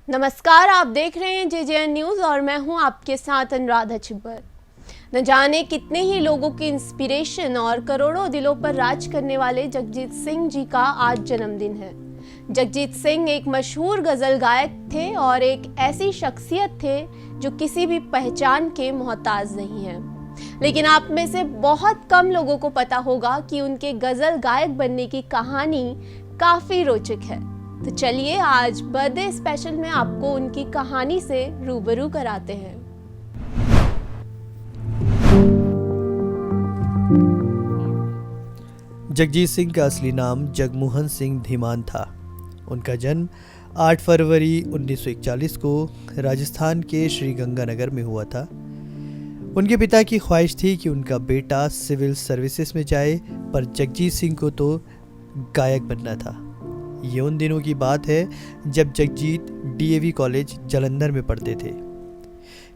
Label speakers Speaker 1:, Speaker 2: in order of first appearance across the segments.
Speaker 1: नमस्कार, आप देख रहे हैं जेजेएन न्यूज और मैं हूं आपके साथ अनुराधा छिब्बर। न जाने कितने ही लोगों की इंस्पिरेशन और करोड़ों दिलों पर राज करने वाले जगजीत सिंह जी का आज जन्मदिन है। जगजीत सिंह एक मशहूर गजल गायक थे और एक ऐसी शख्सियत थे जो किसी भी पहचान के मोहताज नहीं है। लेकिन आप में से बहुत कम लोगों को पता होगा कि उनके गजल गायक बनने की कहानी काफी रोचक है। तो चलिए आज बर्थडे स्पेशल में आपको उनकी कहानी से रूबरू कराते हैं।
Speaker 2: जगजीत सिंह का असली नाम जगमोहन सिंह धीमान था। उनका जन्म 8 फरवरी 1941 को राजस्थान के श्रीगंगानगर में हुआ था। उनके पिता की ख्वाहिश थी कि उनका बेटा सिविल सर्विसेज में जाए, पर जगजीत सिंह को तो गायक बनना था। ये उन दिनों की बात है जब जगजीत डीएवी कॉलेज जालंधर में पढ़ते थे।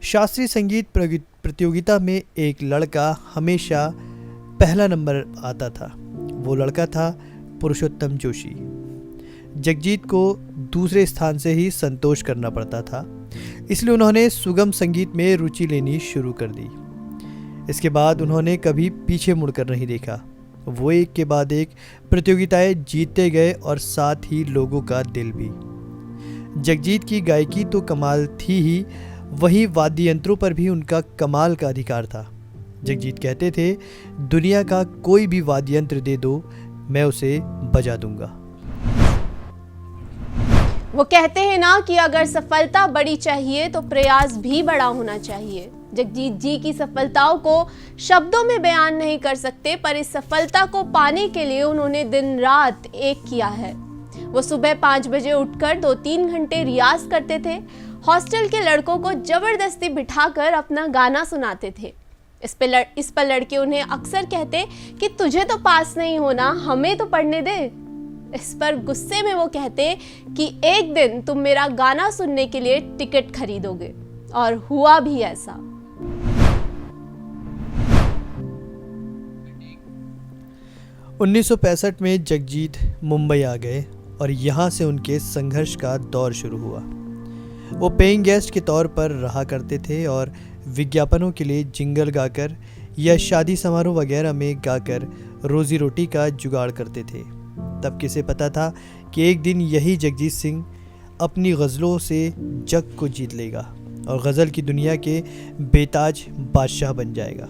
Speaker 2: शास्त्रीय संगीत प्रतियोगिता में एक लड़का हमेशा पहला नंबर आता था। वो लड़का था पुरुषोत्तम जोशी। जगजीत को दूसरे स्थान से ही संतोष करना पड़ता था, इसलिए उन्होंने सुगम संगीत में रुचि लेनी शुरू कर दी। इसके बाद उन्होंने कभी पीछे मुड़कर नहीं देखा। वो एक के बाद एक प्रतियोगिताएं जीतते गए और साथ ही लोगों का दिल भी। जगजीत की गायकी तो कमाल थी ही, वहीं वाद्य यंत्रों पर भी उनका कमाल का अधिकार था। जगजीत कहते थे, दुनिया का कोई भी वाद्य यंत्र दे दो, मैं उसे बजा दूंगा।
Speaker 1: वो कहते हैं ना कि अगर सफलता बड़ी चाहिए तो प्रयास भी बड़ा होना चाहिए। जगजीत जी की सफलताओं को शब्दों में बयान नहीं कर सकते, पर इस सफलता को पाने के लिए उन्होंने दिन रात एक किया है। वो सुबह 5 बजे उठकर 2-3 घंटे रियाज करते थे। हॉस्टल के लड़कों को जबरदस्ती बिठाकर अपना गाना सुनाते थे। इस पर लड़के उन्हें अक्सर कहते कि तुझे तो पास नहीं होना, हमें तो पढ़ने दे। इस पर गुस्से में वो कहते कि एक दिन तुम मेरा गाना सुनने के लिए टिकट खरीदोगे, और हुआ भी ऐसा।
Speaker 2: उन्नीस में जगजीत मुंबई आ गए और यहाँ से उनके संघर्ष का दौर शुरू हुआ। वो पेइंग गेस्ट के तौर पर रहा करते थे और विज्ञापनों के लिए जिंगल गाकर या शादी समारोह वगैरह में गाकर रोजी रोटी का जुगाड़ करते थे। तब किसे पता था कि एक दिन यही जगजीत सिंह अपनी गज़लों से जग को जीत लेगा और गज़ल की दुनिया के बेताज बादशाह बन जाएगा।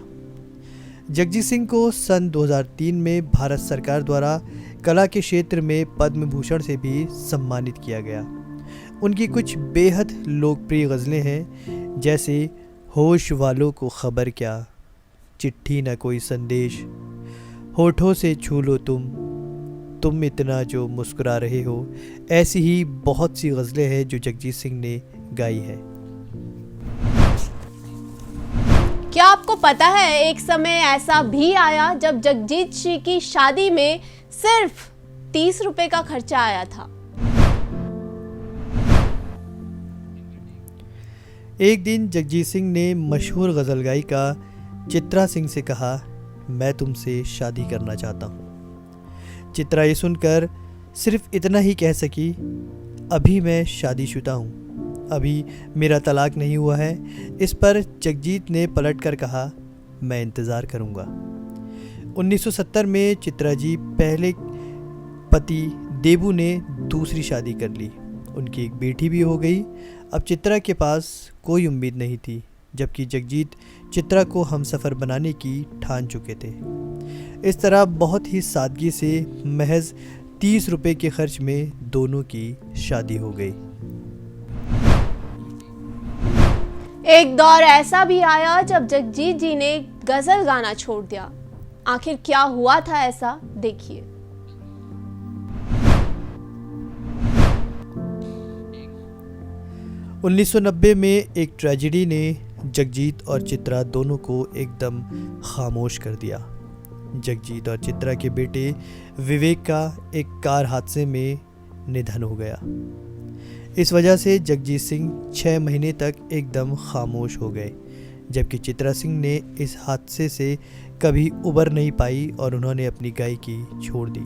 Speaker 2: जगजीत सिंह को सन 2003 में भारत सरकार द्वारा कला के क्षेत्र में पद्म भूषण से भी सम्मानित किया गया। उनकी कुछ बेहद लोकप्रिय गज़लें हैं, जैसे होश वालों को खबर क्या, चिट्ठी न कोई संदेश, होठों से छू लो तुम इतना जो मुस्कुरा रहे हो। ऐसी ही बहुत सी गज़लें हैं जो जगजीत सिंह ने गाई है।
Speaker 1: क्या आपको पता है, एक समय ऐसा भी आया जब जगजीत जी की शादी में सिर्फ 30 रुपए का खर्चा आया था।
Speaker 2: एक दिन जगजीत सिंह ने मशहूर गज़ल गायिका चित्रा सिंह से कहा, मैं तुमसे शादी करना चाहता हूँ। चित्रा ये सुनकर सिर्फ इतना ही कह सकी, अभी मैं शादीशुदा हूँ, अभी मेरा तलाक नहीं हुआ है। इस पर जगजीत ने पलटकर कहा, मैं इंतज़ार करूँगा। 1970 में चित्रा जी पहले पति देबू ने दूसरी शादी कर ली। उनकी एक बेटी भी हो गई। अब चित्रा के पास कोई उम्मीद नहीं थी, जबकि जगजीत चित्रा को हमसफ़र बनाने की ठान चुके थे। इस तरह बहुत ही सादगी से महज 30 रुपए के खर्च में दोनों की शादी हो गई।
Speaker 1: एक दौर ऐसा भी आया जब जगजीत जी ने गजल गाना छोड़ दिया। आखिर क्या हुआ था ऐसा, देखिए।
Speaker 2: उन्नीस सौ 1990 में एक ट्रेजेडी ने जगजीत और चित्रा दोनों को एकदम खामोश कर दिया। जगजीत और चित्रा के बेटे विवेक का एक कार हादसे में निधन हो गया। इस वजह से जगजीत सिंह 6 महीने तक एकदम खामोश हो गए, जबकि चित्रा सिंह ने इस हादसे से कभी उबर नहीं पाई और उन्होंने अपनी गायकी छोड़ दी।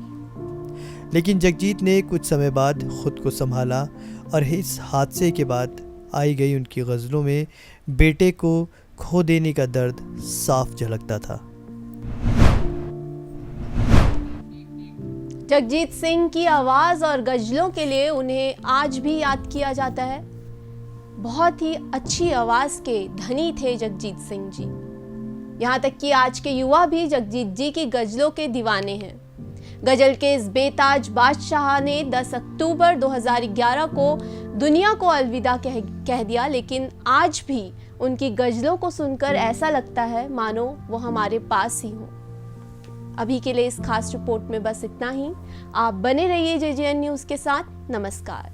Speaker 2: लेकिन जगजीत ने कुछ समय बाद खुद को संभाला और इस हादसे के बाद आई गई उनकी गज़लों में बेटे को खो देने का दर्द साफ झलकता था।
Speaker 1: जगजीत सिंह की आवाज़ और गज़लों के लिए उन्हें आज भी याद किया जाता है। बहुत ही अच्छी आवाज़ के धनी थे जगजीत सिंह जी। यहाँ तक कि आज के युवा भी जगजीत जी की गज़लों के दीवाने हैं। गज़ल के इस बेताज बादशाह ने 10 अक्टूबर 2011 को दुनिया को अलविदा कह दिया, लेकिन आज भी उनकी गज़लों को सुनकर ऐसा लगता है मानो वो हमारे पास ही हो। अभी के लिए इस खास रिपोर्ट में बस इतना ही। आप बने रहिए JJN न्यूज़ के साथ। नमस्कार।